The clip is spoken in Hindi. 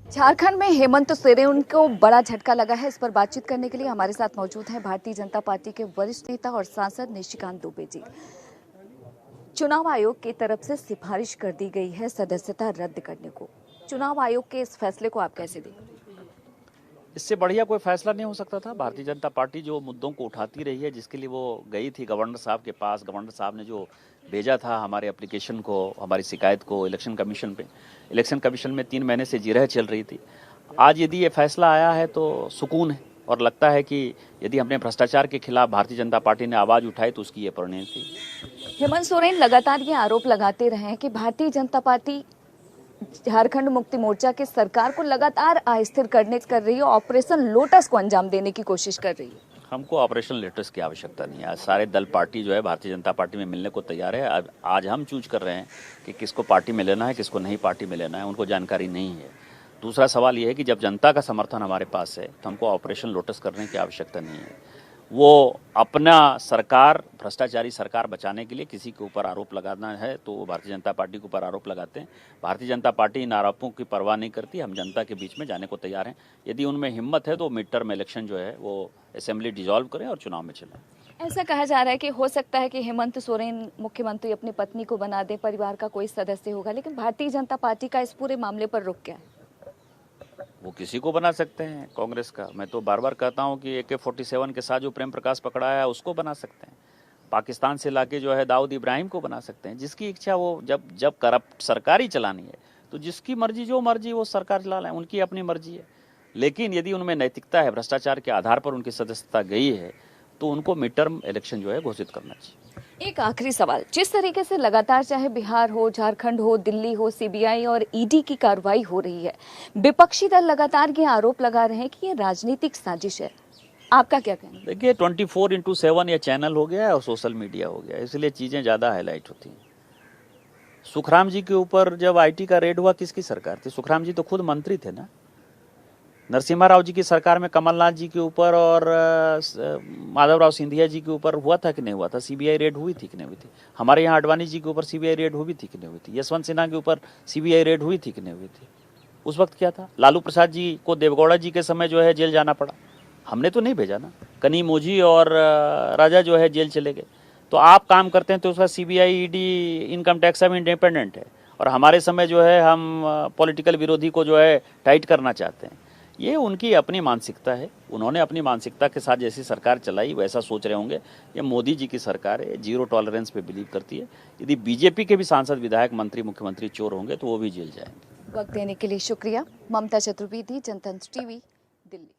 झारखंड में हेमंत सोरेन को बड़ा झटका लगा है। इस पर बातचीत करने के लिए हमारे साथ मौजूद हैं भारतीय जनता पार्टी के वरिष्ठ नेता और सांसद निशिकांत दुबे जी। चुनाव आयोग की तरफ से सिफारिश कर दी गई है सदस्यता रद्द करने को। चुनाव आयोग के इस फैसले को आप कैसे देखते हैं? इससे बढ़िया कोई फैसला नहीं हो सकता था। भारतीय जनता पार्टी जो मुद्दों को उठाती रही है, जिसके लिए वो गई थी गवर्नर साहब के पास, गवर्नर साहब ने जो भेजा था हमारे एप्लीकेशन को, हमारी शिकायत को इलेक्शन कमीशन पे, इलेक्शन कमीशन में 3 महीने से जिरह चल रही थी। आज यदि ये फैसला आया है तो सुकून है और लगता है कि यदि हमने भ्रष्टाचार के खिलाफ भारतीय जनता पार्टी ने आवाज़ उठाई तो उसकी ये परिणति थी। हेमंत सोरेन लगातार ये आरोप लगाते रहे हैं कि भारतीय जनता पार्टी झारखंड मुक्ति मोर्चा की सरकार को लगातार अस्थिर कर रही है, ऑपरेशन लोटस को अंजाम देने की कोशिश कर रही है। हमको ऑपरेशन लोटस की आवश्यकता नहीं है। आज सारे दल पार्टी जो है भारतीय जनता पार्टी में मिलने को तैयार है। आज हम चूज कर रहे हैं कि किसको पार्टी में लेना है, किसको नहीं पार्टी में लेना है, उनको जानकारी नहीं है। दूसरा सवाल यह है कि जब जनता का समर्थन हमारे पास है तो हमको ऑपरेशन लोटस करने की आवश्यकता नहीं है। वो अपना सरकार, भ्रष्टाचारी सरकार बचाने के लिए किसी के ऊपर आरोप लगाना है तो वो भारतीय जनता पार्टी के ऊपर आरोप लगाते हैं। भारतीय जनता पार्टी इन आरोपों की परवाह नहीं करती। हम जनता के बीच में जाने को तैयार हैं। यदि उनमें हिम्मत है तो मिड टर्म इलेक्शन जो है वो असेंबली डिसॉल्व करें और चुनाव में चलें। ऐसा कहा जा रहा है कि हो सकता है कि हेमंत सोरेन मुख्यमंत्री अपनी पत्नी को बना दे, परिवार का कोई सदस्य होगा, लेकिन भारतीय जनता पार्टी का इस पूरे मामले पर रुख क्या है? वो किसी को बना सकते हैं कांग्रेस का। मैं तो बार बार कहता हूं कि AK-47 के साथ जो प्रेम प्रकाश पकड़ा है उसको बना सकते हैं। पाकिस्तान से लाके जो है दाऊद इब्राहिम को बना सकते हैं। जिसकी इच्छा, वो जब करप्ट सरकार ही चलानी है तो जिसकी मर्जी, जो मर्जी वो सरकार चला लें, उनकी अपनी मर्जी है। लेकिन यदि उनमें नैतिकता है, भ्रष्टाचार के आधार पर उनकी सदस्यता गई है तो उनको मिड टर्म इलेक्शन जो है घोषित करना चाहिए। एक आखिरी सवाल, जिस तरीके से लगातार चाहे बिहार हो, झारखंड हो, दिल्ली हो, CBI और ED की कार्रवाई हो रही है, विपक्षी दल लगातार ये आरोप लगा रहे हैं कि ये राजनीतिक साजिश है। आपका क्या कहना है? देखिए, 24/7 ये चैनल हो गया है और सोशल मीडिया हो गया, इसलिए चीजें ज्यादा हाईलाइट होती हैं। सुखराम जी के ऊपर जब IT का रेड हुआ, किसकी सरकार थी? सुखराम जी तो खुद मंत्री थे ना। नरसिम्हा राव जी की सरकार में कमलनाथ जी के ऊपर और माधवराव सिंधिया जी के ऊपर हुआ था कि नहीं हुआ था? CBI रेड हुई थी कि नहीं हुई थी? हमारे यहाँ आडवाणी जी के ऊपर CBI रेड हुई थी कि नहीं हुई थी? यशवंत सिन्हा के ऊपर CBI रेड हुई थी कि नहीं हुई थी? उस वक्त क्या था? लालू प्रसाद जी को देवगौड़ा जी के समय जो है जेल जाना पड़ा। हमने तो नहीं भेजा ना। कनीमोझी और राजा जो है जेल चले गए। तो आप काम करते हैं तो उसका CBI, ED, इनकम टैक्स सब इंडिपेंडेंट है, और हमारे समय जो है हम पॉलिटिकल विरोधी को जो है टाइट करना चाहते हैं। ये उनकी अपनी मानसिकता है। उन्होंने अपनी मानसिकता के साथ जैसी सरकार चलाई वैसा सोच रहे होंगे। ये मोदी जी की सरकार है, जीरो टॉलरेंस पे बिलीव करती है। यदि BJP के भी सांसद, विधायक, मंत्री, मुख्यमंत्री चोर होंगे तो वो भी जेल जाएंगे। वक्त देने के लिए शुक्रिया। ममता चतुर्वेदी, जनतंत्र TV, दिल्ली।